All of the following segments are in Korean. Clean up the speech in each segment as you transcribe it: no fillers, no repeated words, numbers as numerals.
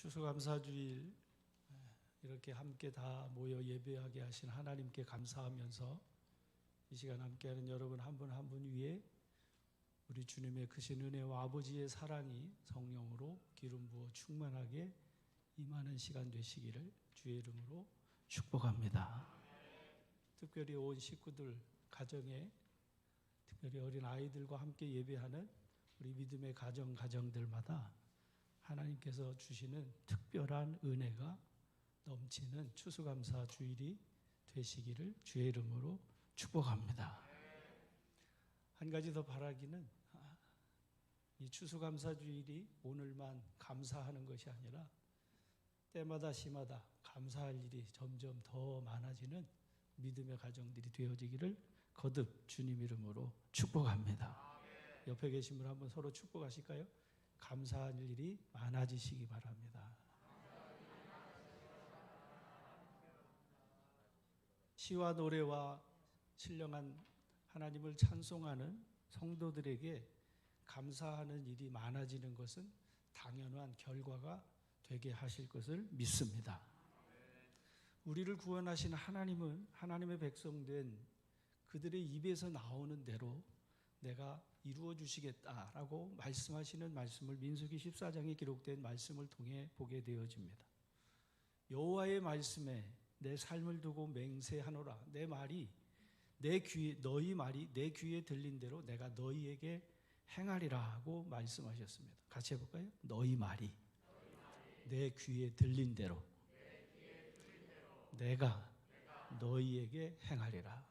추수감사주일 이렇게 함께 다 모여 예배하게 하신 하나님께 감사하면서 이 시간 함께하는 여러분 한 분 한 분 위에 우리 주님의 크신 은혜와 아버지의 사랑이 성령으로 기름 부어 충만하게 임하는 시간 되시기를 주의 이름으로 축복합니다. 특별히 온 식구들 가정에 특별히 어린 아이들과 함께 예배하는 우리 믿음의 가정들마다 하나님께서 주시는 특별한 은혜가 넘치는 추수감사 주일이 되시기를 주의 이름으로 축복합니다. 한 가지 더 바라기는 이 추수감사 주일이 오늘만 감사하는 것이 아니라 때마다 시마다 감사할 일이 점점 더 많아지는 믿음의 가정들이 되어지기를 거듭 주님 이름으로 축복합니다. 옆에 계신 분 한번 서로 축복하실까요? 감사할 일이 많아지시기 바랍니다. 시와 노래와 신령한 하나님을 찬송하는 성도들에게 감사하는 일이 많아지는 것은 당연한 결과가 되게 하실 것을 믿습니다. 우리를 구원하신 하나님은 하나님의 백성된 그들의 입에서 나오는 대로 내가 이루어 주시겠다라고 말씀하시는 말씀을 민수기 14장에 기록된 말씀을 통해 보게 되어집니다. 여호와의 말씀에 내 삶을 두고 맹세하노라. 내 말이 너희 말이 내 귀에 들린 대로 내가 너희에게 행하리라고 말씀하셨습니다. 같이 해볼까요? 너희 말이 내 귀에 들린 대로 내가 너희에게 행하리라.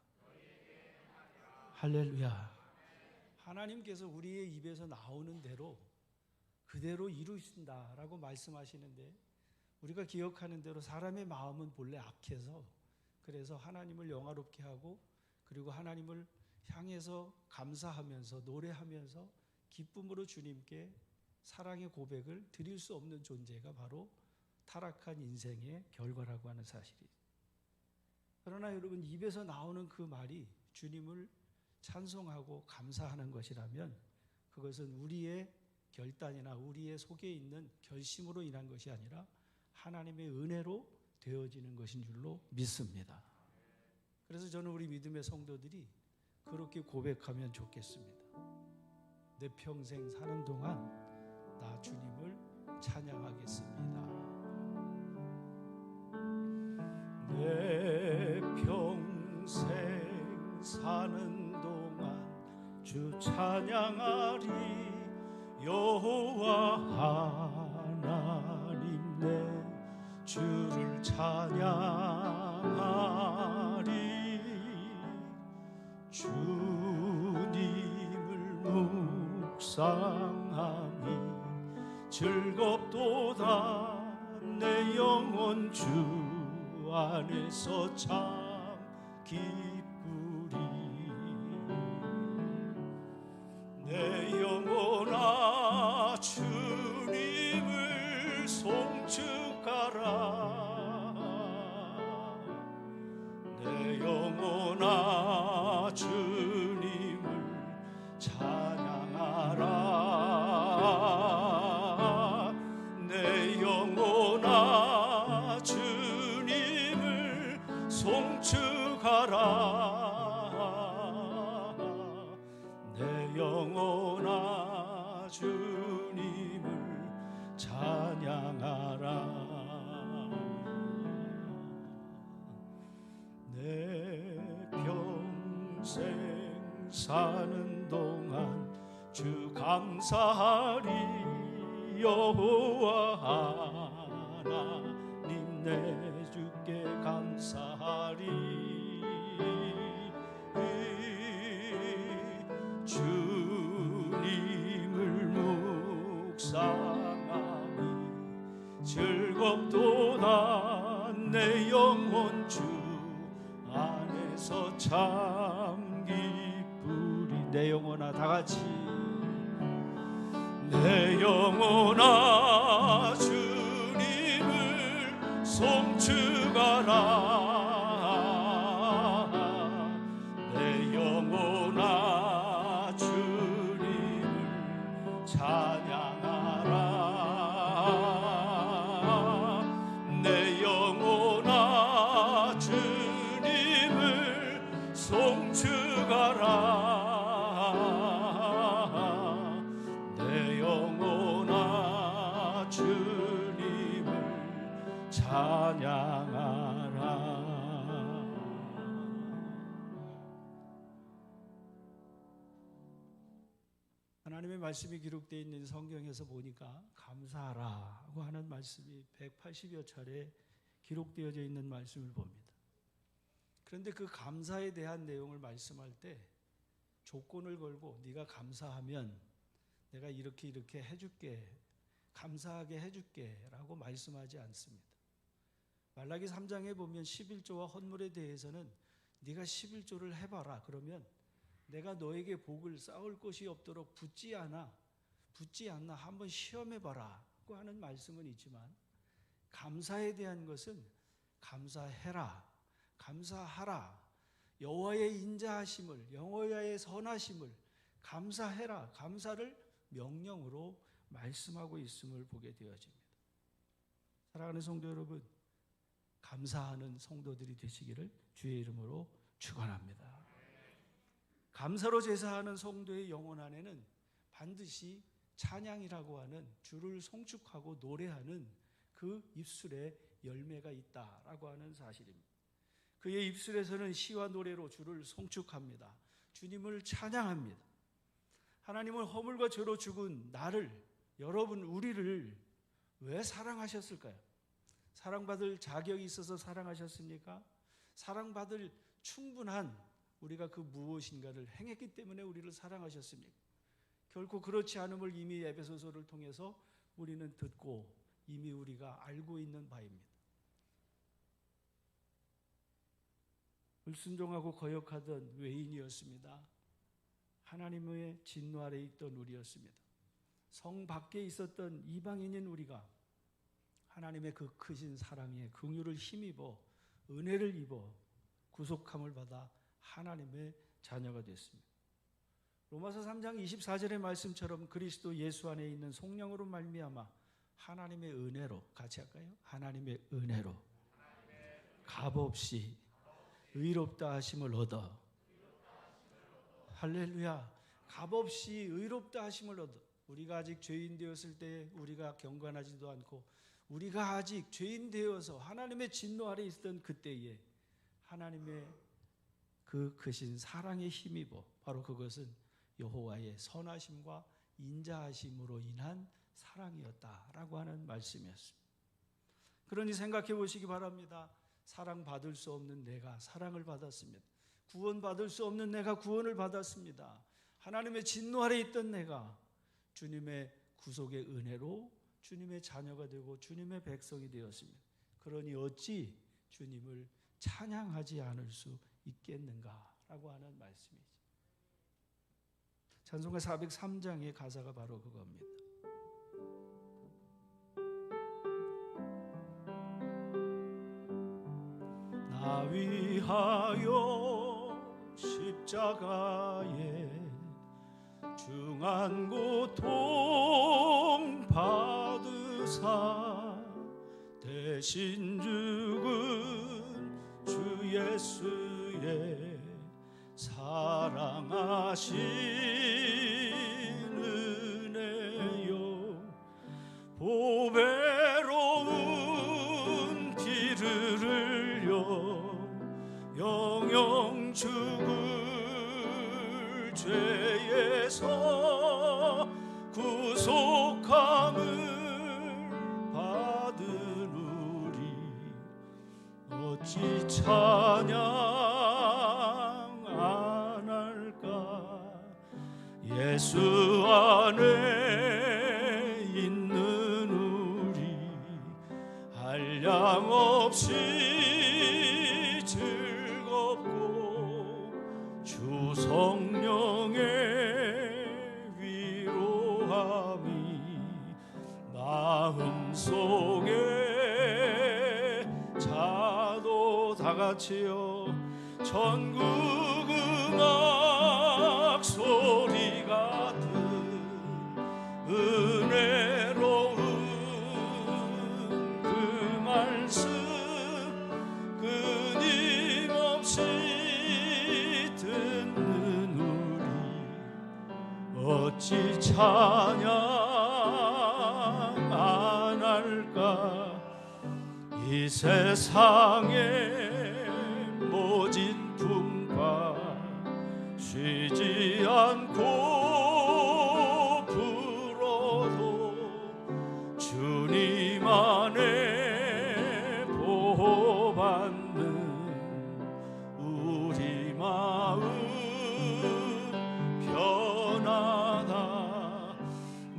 할렐루야. 하나님께서 우리의 입에서 나오는 대로 그대로 이루신다라고 말씀하시는데 우리가 기억하는 대로 사람의 마음은 본래 악해서 그래서 하나님을 영화롭게 하고 그리고 하나님을 향해서 감사하면서 노래하면서 기쁨으로 주님께 사랑의 고백을 드릴 수 없는 존재가 바로 타락한 인생의 결과라고 하는 사실이에요. 그러나 여러분 입에서 나오는 그 말이 주님을 찬송하고 감사하는 것이라면 그것은 우리의 결단이나 우리의 속에 있는 결심으로 인한 것이 아니라 하나님의 은혜로 되어지는 것인 줄로 믿습니다. 그래서 저는 우리 믿음의 성도들이 그렇게 고백하면 좋겠습니다. 내 평생 사는 동안 나 주님을 찬양하겠습니다. 내 평생 사는 동안 주 찬양하리. 여호와 하나님 내 주를 찬양하리. 주님을 묵상하니 즐겁도다. 내 영혼 주 안에서 참 기쁘리. 내 영혼아 주님을 송축하라. 내 영혼아 주님을 찬양하라. 내 영혼아 주님을 송축하라. 내 영혼아 주님을 찬양하라. 내 평생 사는 동안 주 감사하리. 여호와 하나님 내 주께 감사하리. 주님을 묵상하니 즐겁도다. 내 영혼 주 안에서 참 기쁘리. 내 영혼아 다같이 내 영혼아 주님을 송축하라. 내 영혼아 주님을 찬양하라. 찬양하라. 하나님의 말씀이 기록되어 있는 성경에서 보니까 감사하라고 하는 말씀이 180여 차례 기록되어져 있는 말씀을 봅니다. 그런데 그 감사에 대한 내용을 말씀할 때 조건을 걸고 네가 감사하면 내가 이렇게 해줄게, 감사하게 해줄게 라고 말씀하지 않습니다. 말라기 3장에 보면 11조와 헌물에 대해서는 네가 11조를 해봐라. 그러면 내가 너에게 복을 쌓을 것이 없도록 붙지 않나 한번 시험해봐라 고 하는 말씀은 있지만, 감사에 대한 것은 감사해라, 감사하라, 여호와의 인자하심을, 여호와의 선하심을 감사해라, 감사를 명령으로 말씀하고 있음을 보게 되어집니다. 사랑하는 성도 여러분, 감사하는 성도들이 되시기를 주의 이름으로 축원합니다. 감사로 제사하는 성도의 영혼 안에는 반드시 찬양이라고 하는 주를 송축하고 노래하는 그 입술에 열매가 있다라고 하는 사실입니다. 그의 입술에서는 시와 노래로 주를 송축합니다. 주님을 찬양합니다. 하나님은 허물과 죄로 죽은 나를, 여러분, 우리를 왜 사랑하셨을까요? 사랑받을 자격이 있어서 사랑하셨습니까? 사랑받을 충분한 우리가 그 무엇인가를 행했기 때문에 우리를 사랑하셨습니까? 결코 그렇지 않음을 이미 에베소서를 통해서 우리는 듣고 이미 우리가 알고 있는 바입니다. 불순종하고 거역하던 외인이었습니다. 하나님의 진노 아래 있던 우리였습니다. 성 밖에 있었던 이방인인 우리가 하나님의 그 크신 사랑에 긍휼을 힘입어 은혜를 입어 구속함을 받아 하나님의 자녀가 됐습니다. 로마서 3장 24절의 말씀처럼 그리스도 예수 안에 있는 성령으로 말미암아 하나님의 은혜로, 같이 할까요? 하나님의 은혜로 값없이 의롭다 하심을 얻어, 할렐루야, 값없이 의롭다 하심을 얻어. 우리가 아직 죄인 되었을 때 우리가 경건하지도 않고 우리가 아직 죄인 되어서 하나님의 진노 아래 있었던 그때에 하나님의 그 크신 사랑에 힘입어, 바로 그것은 여호와의 선하심과 인자하심으로 인한 사랑이었다라고 하는 말씀이었습니다. 그러니 생각해 보시기 바랍니다. 사랑받을 수 없는 내가 사랑을 받았습니다. 구원받을 수 없는 내가 구원을 받았습니다. 하나님의 진노 아래 있던 내가 주님의 구속의 은혜로 주님의 자녀가 되고 주님의 백성이 되었습니다. 그러니 어찌 주님을 찬양하지 않을 수 있겠는가라고 하는 말씀이죠. 찬송가 403장의 가사가 바로 그겁니다. 나 위하여 십자가에 중한 고통 받으사 대신 죽은 주 예수의 사랑하신 은혜요, 보배로운 피를 흘려 영영 죽을 죄에서 구속함을 받은 우리 어찌 찬양 안 할까. 예수 안에 있는 우리 한량없이 즐겁고 주 성령의 위로함이 마음속에 자도 다같이요 전국 음악 소리 같은 은혜로운 그 말씀 끊임없이 듣는 우리 어찌 찬양 안 할까. 이 세상의 모진 풍파 쉬지 않고 불어도 주님 안에 보호받는 우리 마음 편하다.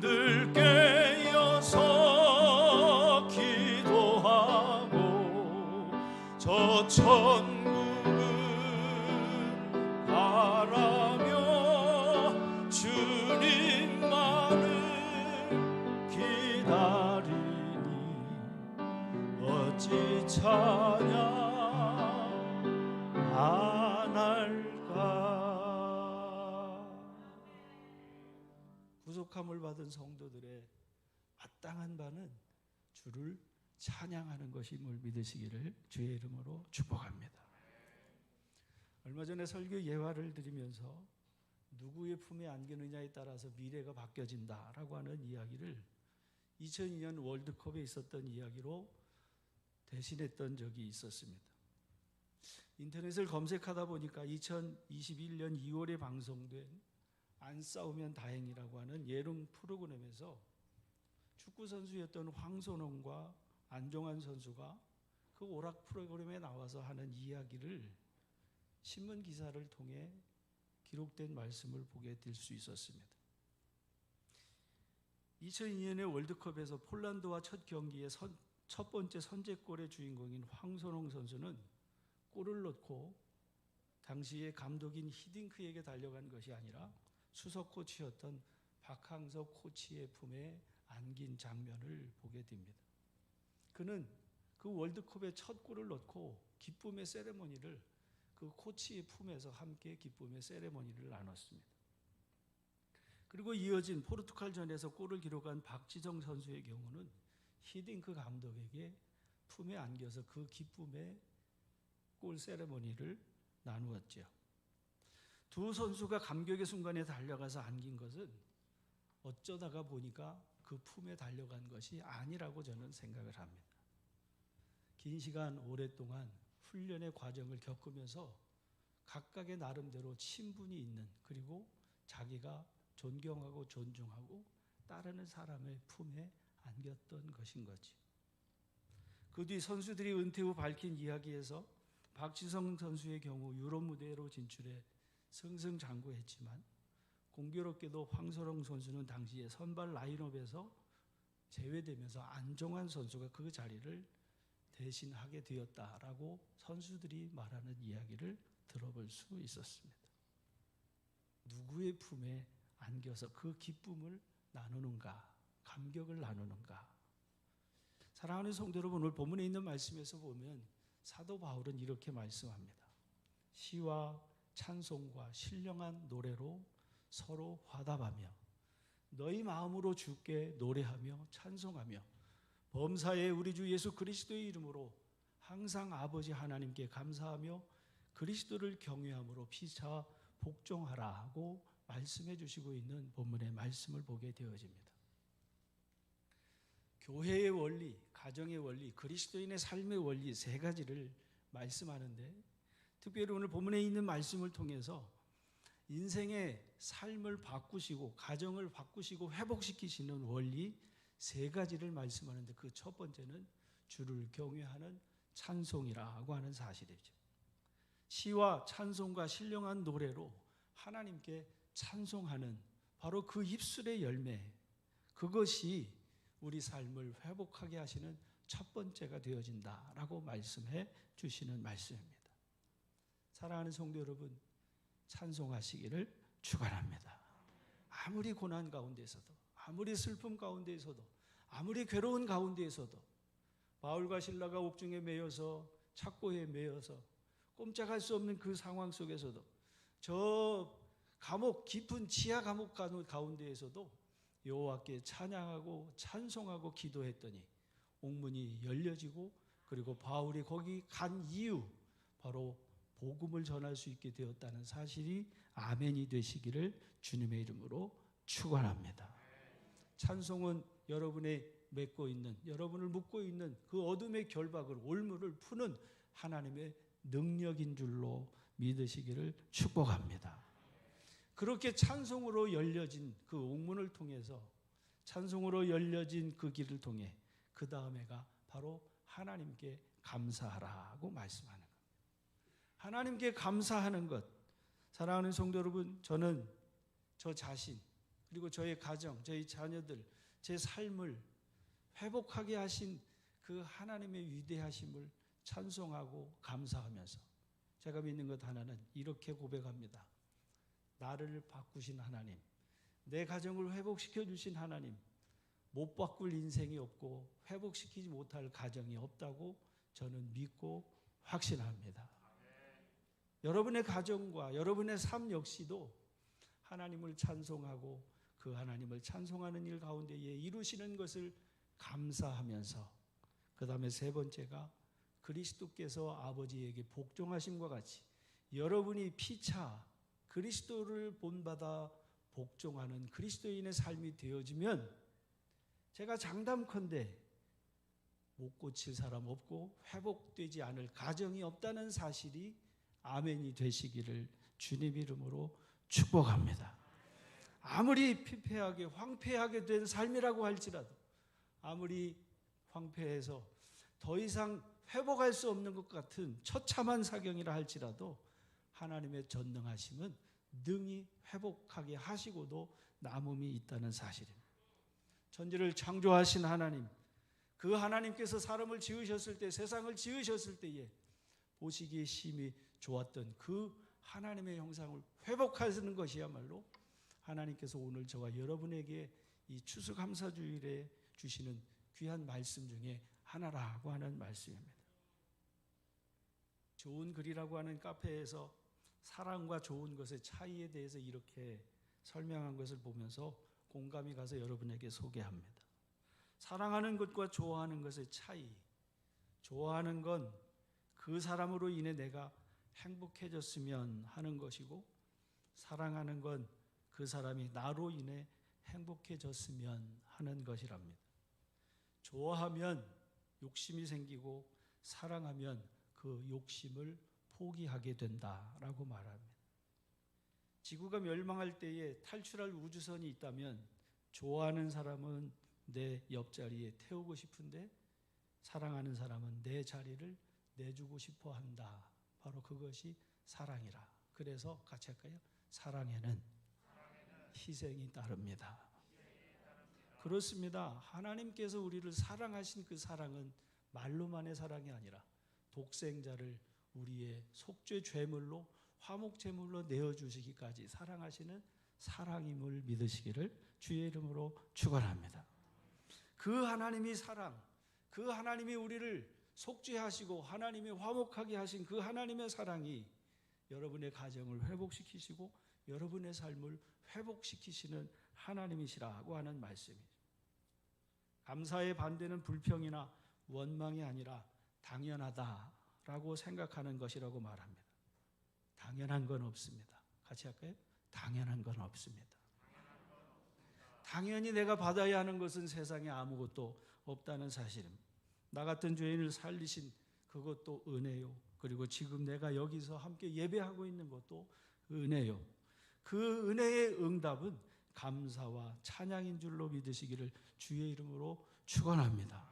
늘 깨어서 기도하고 저 천국을 바라며 주님만을 기다리니 어찌 찬양 안 할까. 구속함을 받은 성도들의 마땅한 바는 주를 찬양하는 것임을 믿으시기를 주의 이름으로 축복합니다. 얼마 전에 설교 예화를 드리면서 누구의 품에 안기느냐에 따라서 미래가 바뀌어진다라고 하는 이야기를 2002년 월드컵에 있었던 이야기로 대신했던 적이 있었습니다. 인터넷을 검색하다 보니까 2021년 2월에 방송된 안 싸우면 다행이라고 하는 예능 프로그램에서 축구 선수였던 황선홍과 안종환 선수가 그 오락 프로그램에 나와서 하는 이야기를 신문 기사를 통해 기록된 말씀을 보게 될 수 있었습니다. 2002년의 월드컵에서 폴란드와 첫 경기의 첫 번째 선제골의 주인공인 황선홍 선수는 골을 넣고 당시의 감독인 히딩크에게 달려간 것이 아니라 수석 코치였던 박항석 코치의 품에 안긴 장면을 보게 됩니다. 그는 그 월드컵의 첫 골을 넣고 기쁨의 세레머니를 그 코치의 품에서 함께 기쁨의 세레머니를 나눴습니다. 그리고 이어진 포르투갈전에서 골을 기록한 박지성 선수의 경우는 히딩크 감독에게 품에 안겨서 그 기쁨의 골 세레머니를 나누었죠. 두 선수가 감격의 순간에 달려가서 안긴 것은 어쩌다가 보니까 그 품에 달려간 것이 아니라고 저는 생각을 합니다. 긴 시간 오랫동안 훈련의 과정을 겪으면서 각각의 나름대로 친분이 있는, 그리고 자기가 존경하고 존중하고 따르는 사람의 품에 안겼던 것인 거지. 그 뒤 선수들이 은퇴 후 밝힌 이야기에서 박지성 선수의 경우 유럽 무대로 진출해 승승장구했지만 공교롭게도 황선홍 선수는 당시에 선발 라인업에서 제외되면서 안종환 선수가 그 자리를 대신하게 되었다라고 선수들이 말하는 이야기를 들어볼 수 있었습니다. 누구의 품에 안겨서 그 기쁨을 나누는가, 감격을 나누는가. 사랑하는 성도 여러분, 오늘 본문에 있는 말씀에서 보면 사도 바울은 이렇게 말씀합니다. 시와 찬송과 신령한 노래로 서로 화답하며 너희 마음으로 주께 노래하며 찬송하며 범사에 우리 주 예수 그리스도의 이름으로 항상 아버지 하나님께 감사하며 그리스도를 경외함으로 피차 복종하라 하고 말씀해 주시고 있는 본문의 말씀을 보게 되어집니다. 교회의 원리, 가정의 원리, 그리스도인의 삶의 원리 세 가지를 말씀하는데, 특별히 오늘 본문에 있는 말씀을 통해서 인생의 삶을 바꾸시고 가정을 바꾸시고 회복시키시는 원리 세 가지를 말씀하는데, 그 첫 번째는 주를 경외하는 찬송이라고 하는 사실이죠. 시와 찬송과 신령한 노래로 하나님께 찬송하는 바로 그 입술의 열매, 그것이 우리 삶을 회복하게 하시는 첫 번째가 되어진다라고 말씀해 주시는 말씀입니다. 사랑하는 성도 여러분, 찬송하시기를 축원합니다. 아무리 고난 가운데서도, 아무리 슬픔 가운데서도, 아무리 괴로운 가운데서도, 바울과 실라가 옥중에 매여서 착고에 매여서 꼼짝할 수 없는 그 상황 속에서도, 저 감옥, 깊은 지하 감옥 가운데에서도 여호와께 찬양하고 찬송하고 기도했더니 옥문이 열려지고, 그리고 바울이 거기 간 이유, 바로 복음을 전할 수 있게 되었다는 사실이 아멘이 되시기를 주님의 이름으로 축원합니다. 찬송은 여러분의 맺고 있는, 여러분을 묶고 있는 그 어둠의 결박을, 올무를 푸는 하나님의 능력인 줄로 믿으시기를 축복합니다. 그렇게 찬송으로 열려진 그 옥문을 통해서, 찬송으로 열려진 그 길을 통해 그 다음에가 바로 하나님께 감사하라고 말씀하는 겁니다. 하나님께 감사하는 것. 사랑하는 성도 여러분, 저는 저 자신, 그리고 저의 가정, 저희 자녀들, 제 삶을 회복하게 하신 그 하나님의 위대하심을 찬송하고 감사하면서 제가 믿는 것 하나는 이렇게 고백합니다. 나를 바꾸신 하나님, 내 가정을 회복시켜 주신 하나님, 못 바꿀 인생이 없고 회복시키지 못할 가정이 없다고 저는 믿고 확신합니다. 여러분의 가정과 여러분의 삶 역시도 하나님을 찬송하고 그 하나님을 찬송하는 일 가운데에 이루시는 것을 감사하면서, 그 다음에 세 번째가 그리스도께서 아버지에게 복종하심과 같이 여러분이 피차 그리스도를 본받아 복종하는 그리스도인의 삶이 되어지면, 제가 장담컨대 못 고칠 사람 없고 회복되지 않을 가정이 없다는 사실이 아멘이 되시기를 주님 이름으로 축복합니다. 아무리 피폐하게 황폐하게 된 삶이라고 할지라도, 아무리 황폐해서 더 이상 회복할 수 없는 것 같은 처참한 사경이라 할지라도 하나님의 전능하심은 능히 회복하게 하시고도 남음이 있다는 사실입니다. 천지를 창조하신 하나님, 그 하나님께서 사람을 지으셨을 때, 세상을 지으셨을 때에 보시기에 심히 좋았던 그 하나님의 형상을 회복하시는 것이야말로 하나님께서 오늘 저와 여러분에게 이 추수감사주일에 주시는 귀한 말씀 중에 하나라고 하는 말씀입니다. 좋은 글이라고 하는 카페에서 사랑과 좋은 것의 차이에 대해서 이렇게 설명한 것을 보면서 공감이 가서 여러분에게 소개합니다. 사랑하는 것과 좋아하는 것의 차이. 좋아하는 건 그 사람으로 인해 내가 행복해졌으면 하는 것이고, 사랑하는 건 그 사람이 나로 인해 행복해졌으면 하는 것이랍니다. 좋아하면 욕심이 생기고, 사랑하면 그 욕심을 포기하게 된다라고 말합니다. 지구가 멸망할 때에 탈출할 우주선이 있다면 좋아하는 사람은 내 옆자리에 태우고 싶은데 사랑하는 사람은 내 자리를 내주고 싶어 한다. 바로 그것이 사랑이라. 그래서 같이 할까요? 사랑에는 희생이 따릅니다. 그렇습니다. 하나님께서 우리를 사랑하신 그 사랑은 말로만의 사랑이 아니라 독생자를 우리의 속죄 제물로, 화목 제물로 내어주시기까지 사랑하시는 사랑임을 믿으시기를 주의 이름으로 축원합니다. 그 하나님이 사랑, 그 하나님이 우리를 속죄하시고 하나님이 화목하게 하신 그 하나님의 사랑이 여러분의 가정을 회복시키시고 여러분의 삶을 회복시키시는 하나님이시라고 하는 말씀이죠. 감사의 반대는 불평이나 원망이 아니라 당연하다라고 생각하는 것이라고 말합니다. 당연한 건 없습니다. 같이 할까요? 당연한 건 없습니다. 당연히 내가 받아야 하는 것은 세상에 아무것도 없다는 사실입니다. 나 같은 죄인을 살리신 그것도 은혜요. 그리고 지금 내가 여기서 함께 예배하고 있는 것도 은혜요. 그 은혜의 응답은 감사와 찬양인 줄로 믿으시기를 주의 이름으로 축원합니다.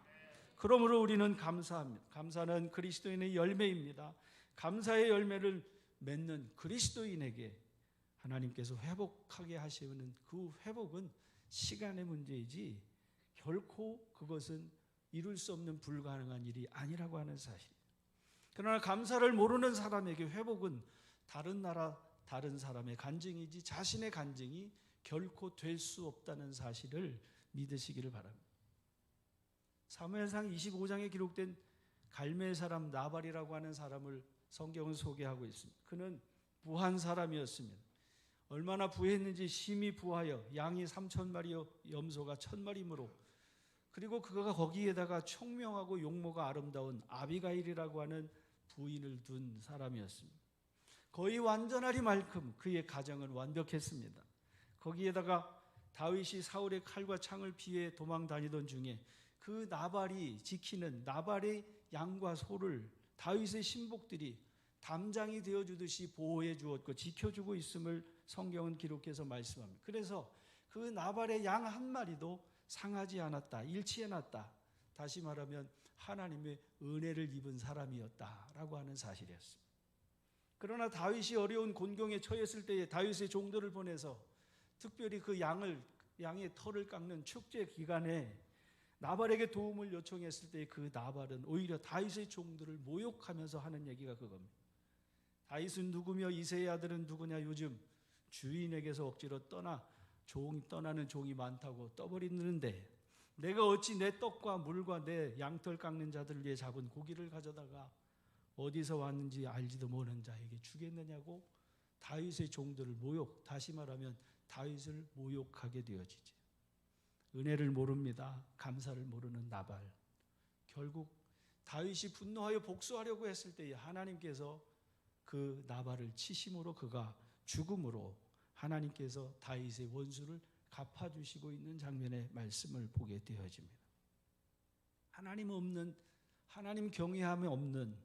그러므로 우리는 감사합니다. 감사는 그리스도인의 열매입니다. 감사의 열매를 맺는 그리스도인에게 하나님께서 회복하게 하시는 그 회복은 시간의 문제이지 결코 그것은 이룰 수 없는 불가능한 일이 아니라고 하는 사실. 그러나 감사를 모르는 사람에게 회복은 다른 나라, 다른 사람의 간증이지 자신의 간증이 결코 될 수 없다는 사실을 믿으시기를 바랍니다. 사무엘상 25장에 기록된 갈멜 사람 나발이라고 하는 사람을 성경은 소개하고 있습니다. 그는 부한 사람이었습니다. 얼마나 부했는지 심히 부하여 양이 3,000마리요 염소가 1,000마리므로, 그리고 그가 거기에다가 총명하고 용모가 아름다운 아비가일이라고 하는 부인을 둔 사람이었습니다. 거의 완전하리만큼 그의 가정은 완벽했습니다. 거기에다가 다윗이 사울의 칼과 창을 피해 도망 다니던 중에 그 나발이 지키는 나발의 양과 소를 다윗의 신복들이 담장이 되어주듯이 보호해 주었고 지켜주고 있음을 성경은 기록해서 말씀합니다. 그래서 그 나발의 양 한 마리도 상하지 않았다, 잃지않았다. 다시 말하면 하나님의 은혜를 입은 사람이었다라고 하는 사실이었습니다. 그러나 다윗이 어려운 곤경에 처했을 때에 다윗의 종들을 보내서 특별히 그 양의 털을 깎는 축제 기간에 나발에게 도움을 요청했을 때 그 나발은 오히려 다윗의 종들을 모욕하면서 하는 얘기가 그겁니다. 다윗은 누구며 이새의 아들은 누구냐? 요즘 주인에게서 억지로 떠나는 종이 많다고 떠버리는데 내가 어찌 내 떡과 물과 내 양털 깎는 자들을 위해 잡은 고기를 가져다가 어디서 왔는지 알지도 모르는 자에게 주겠느냐고 다윗의 종들을 다시 말하면 다윗을 모욕하게 되어지죠. 은혜를 모릅니다. 감사를 모르는 나발. 결국 다윗이 분노하여 복수하려고 했을 때에 하나님께서 그 나발을 치심으로 그가 죽음으로 하나님께서 다윗의 원수를 갚아주시고 있는 장면의 말씀을 보게 되어집니다. 하나님 경외함이 없는,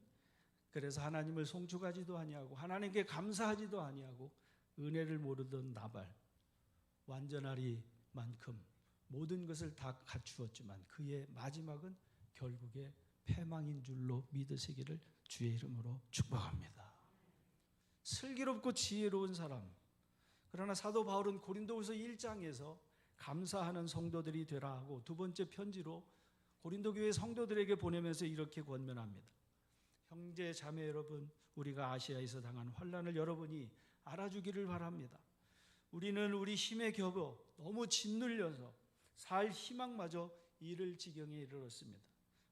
그래서 하나님을 송축하지도 아니하고 하나님께 감사하지도 아니하고 은혜를 모르던 나발, 완전하리만큼 모든 것을 다 갖추었지만 그의 마지막은 결국에 패망인 줄로 믿으시기를 주의 이름으로 축복합니다. 슬기롭고 지혜로운 사람. 그러나 사도 바울은 고린도후서 1장에서 감사하는 성도들이 되라 하고 두 번째 편지로 고린도 교회 성도들에게 보내면서 이렇게 권면합니다. 형제 자매 여러분, 우리가 아시아에서 당한 환난을 여러분이 알아주기를 바랍니다. 우리는 우리 힘에 겹어 너무 짓눌려서 살 희망마저 잃을 지경에 이르렀습니다.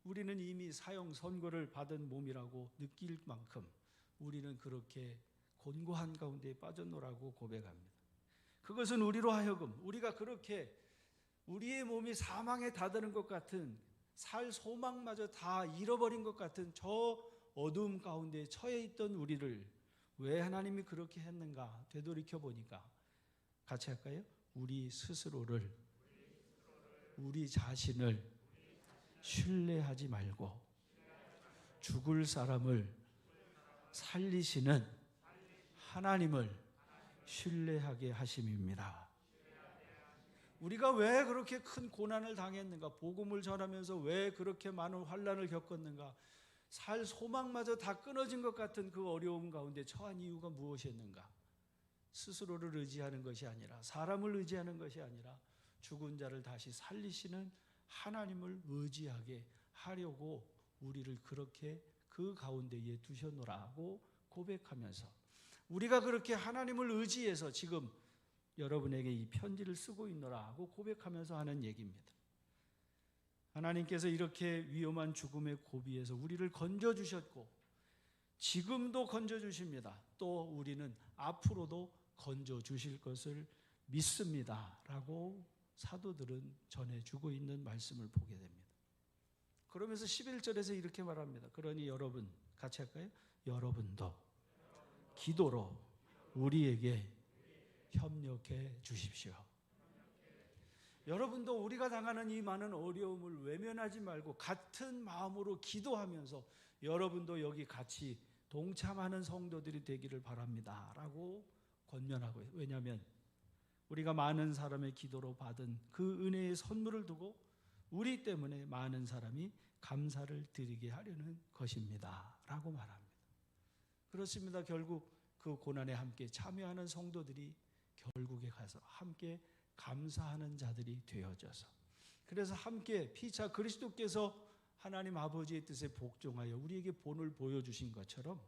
우리는 이미 사형 선고를 받은 몸이라고 느낄 만큼 우리는 그렇게 곤고한 가운데 빠졌노라고 고백합니다. 그것은 우리로 하여금 우리가 그렇게 우리의 몸이 사망에 다다른 것 같은, 살 소망마저 다 잃어버린 것 같은 저 어두움 가운데 처해 있던 우리를 왜 하나님이 그렇게 했는가 되돌이켜 보니까, 같이 할까요? 우리 스스로를, 우리 자신을 신뢰하지 말고 죽을 사람을 살리시는 하나님을 신뢰하게 하심입니다. 우리가 왜 그렇게 큰 고난을 당했는가? 복음을 전하면서 왜 그렇게 많은 환난을 겪었는가? 살 소망마저 다 끊어진 것 같은 그 어려움 가운데 처한 이유가 무엇이었는가? 스스로를 의지하는 것이 아니라, 사람을 의지하는 것이 아니라 죽은 자를 다시 살리시는 하나님을 의지하게 하려고 우리를 그렇게 그 가운데에 두셨노라고 고백하면서, 우리가 그렇게 하나님을 의지해서 지금 여러분에게 이 편지를 쓰고 있노라고 고백하면서 하는 얘기입니다. 하나님께서 이렇게 위험한 죽음의 고비에서 우리를 건져주셨고 지금도 건져주십니다. 또 우리는 앞으로도 건져주실 것을 믿습니다 라고 사도들은 전해주고 있는 말씀을 보게 됩니다. 그러면서 11절에서 이렇게 말합니다. 그러니 여러분, 같이 할까요? 여러분도 기도로 우리에게 협력해 주십시오. 여러분도 우리가 당하는 이 많은 어려움을 외면하지 말고 같은 마음으로 기도하면서 여러분도 여기 같이 동참하는 성도들이 되기를 바랍니다 라고 권면하고 있어요. 왜냐하면 우리가 많은 사람의 기도로 받은 그 은혜의 선물을 두고 우리 때문에 많은 사람이 감사를 드리게 하려는 것입니다 라고 말합니다. 그렇습니다. 결국 그 고난에 함께 참여하는 성도들이 결국에 가서 함께 감사하는 자들이 되어져서, 그래서 함께 피차 그리스도께서 하나님 아버지의 뜻에 복종하여 우리에게 본을 보여주신 것처럼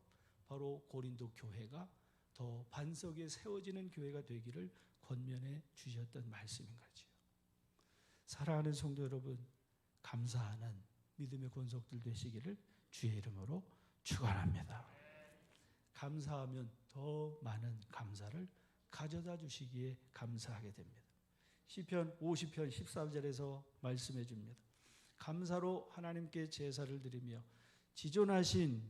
바로 고린도 교회가 더 반석에 세워지는 교회가 되기를 권면해 주셨던 말씀인 거죠. 사랑하는 성도 여러분, 감사하는 믿음의 권속들 되시기를 주의 이름으로 축원합니다. 감사하면 더 많은 감사를 가져다 주시기에 감사하게 됩니다. 시편 50편 14절에서 말씀해 줍니다. 감사로 하나님께 제사를 드리며 지존하신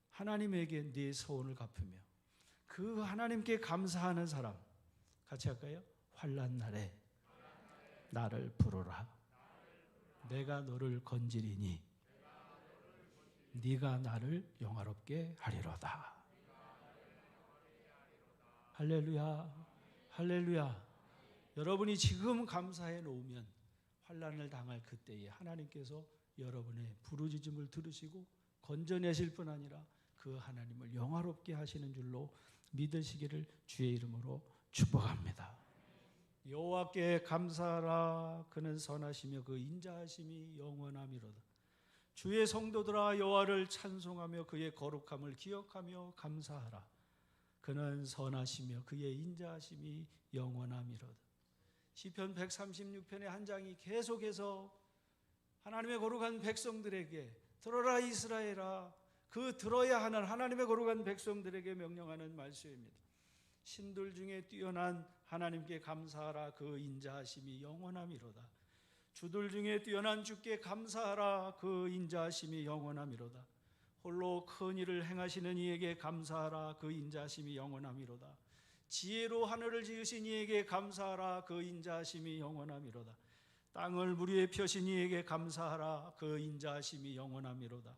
하나님에게 네 서원을 갚으며, 그 하나님께 감사하는 사람, 같이 할까요? 환난 날에 나를 부르라. 내가 너를 건지리니 네가 나를 영화롭게 하리로다. 할렐루야, 할렐루야. 여러분이 지금 감사해 놓으면 환난을 당할 그때에 하나님께서 여러분의 부르짖음을 들으시고 건져내실 뿐 아니라 그 하나님을 영화롭게 하시는 줄로 믿으시기를 주의 이름으로 축복합니다. 여호와께 감사하라. 그는 선하시며 그 인자하심이 영원함이로다. 주의 성도들아, 여호와를 찬송하며 그의 거룩함을 기억하며 감사하라. 그는 선하시며 그의 인자하심이 영원함이로다. 시편 136편의 한 장이 계속해서 하나님의 거룩한 백성들에게 들어라 이스라엘아, 그 들어야 하는 하나님의 거룩한 백성들에게 명령하는 말씀입니다. 신들 중에 뛰어난 하나님께 감사하라. 그 인자하심이 영원함이로다. 주들 중에 뛰어난 주께 감사하라. 그 인자하심이 영원함이로다. 홀로 큰 일을 행하시는 이에게 감사하라. 그 인자하심이 영원함이로다. 지혜로 하늘을 지으신 이에게 감사하라. 그 인자하심이 영원함이로다. 땅을 물 위에 펴신 이에게 감사하라. 그 인자하심이 영원함이로다.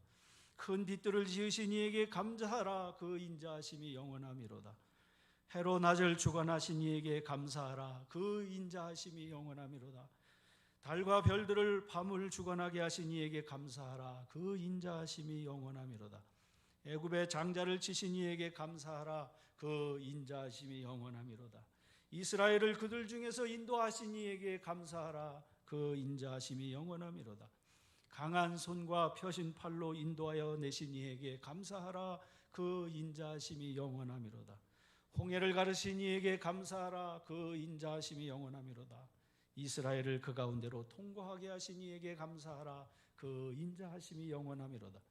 큰 빛들을 지으신 이에게 감사하라. 그 인자하심이 영원함이로다. 해로 낮을 주관하신 이에게 감사하라. 그 인자하심이 영원함이로다. 달과 별들을 밤을 주관하게 하신 이에게 감사하라. 그 인자하심이 영원함이로다. 애굽의 장자를 치신 이에게 감사하라. 그 인자하심이 영원함이로다. 이스라엘을 그들 중에서 인도하신 이에게 감사하라. 그 인자하심이 영원함이로다. 강한 손과 펴신 팔로 인도하여 내신 이에게 감사하라. 그 인자하심이 영원함이로다. 홍해를 가르신 이에게 감사하라. 그 인자하심이 영원함이로다. 이스라엘을 그 가운데로 통과하게 하신 이에게 감사하라. 그 인자하심이 영원함이로다.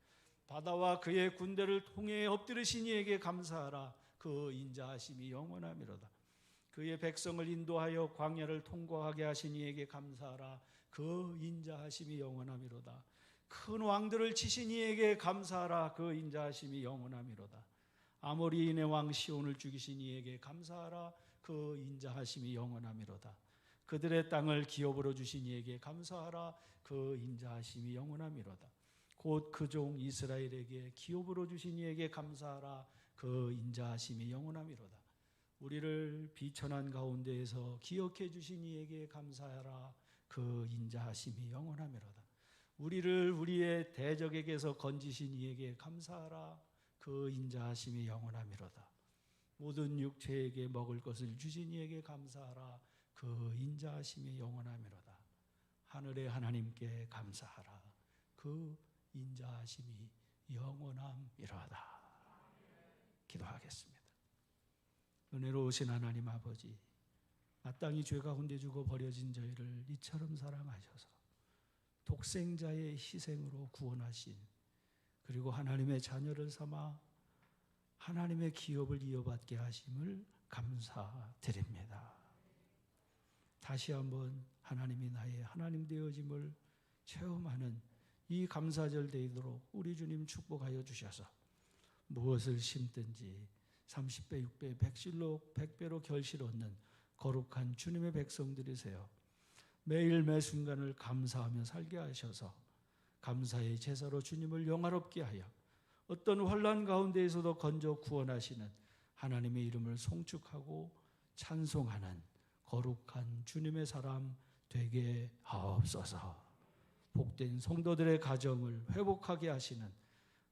바다와 그의 군대를 홍해에 엎드리신 이에게 감사하라. 그 인자하심이 영원함이로다. 그의 백성을 인도하여 광야를 통과하게 하신 이에게 감사하라. 그 인자하심이 영원함이로다. 큰 왕들을 치신 이에게 감사하라. 그 인자하심이 영원함이로다. 아모리인의 왕 시온을 죽이신 이에게 감사하라. 그 인자하심이 영원함이로다. 그들의 땅을 기업으로 주신 이에게 감사하라. 그 인자하심이 영원함이로다. 곧 그 종 이스라엘에게 기업으로 주신 이에게 감사하라. 그 인자하심이 영원함이로다. 우리를 비천한 가운데에서 기억해 주신 이에게 감사하라. 그 인자하심이 영원함이로다. 우리를 우리의 대적에게서 건지신 이에게 감사하라. 그 인자하심이 영원함이로다. 모든 육체에게 먹을 것을 주신 이에게 감사하라. 그 인자하심이 영원함이로다. 하늘의 하나님께 감사하라. 그 인자하심이 영원함이로다. 기도하겠습니다. 은혜로우신 하나님 아버지, 마땅히 죄 가운데 죽어 버려진 저희를 이처럼 사랑하셔서 독생자의 희생으로 구원하신, 그리고 하나님의 자녀를 삼아 하나님의 기업을 이어받게 하심을 감사드립니다. 다시 한번 하나님이 나의 하나님 되어짐을 체험하는 이 감사절 되도록 우리 주님 축복하여 주셔서 무엇을 심든지 30배, 6배, 100실로 100배로 결실 얻는 거룩한 주님의 백성들이세요. 매일 매 순간을 감사하며 살게 하셔서 감사의 제사로 주님을 영화롭게 하여 어떤 환난 가운데에서도 건져 구원하시는 하나님의 이름을 송축하고 찬송하는 거룩한 주님의 사람 되게 하옵소서. 복된 성도들의 가정을 회복하게 하시는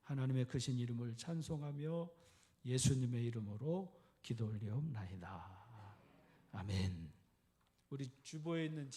하나님의 크신 이름을 찬송하며 예수님의 이름으로 기도 올리옵나이다. 아멘. 우리 주보에 있는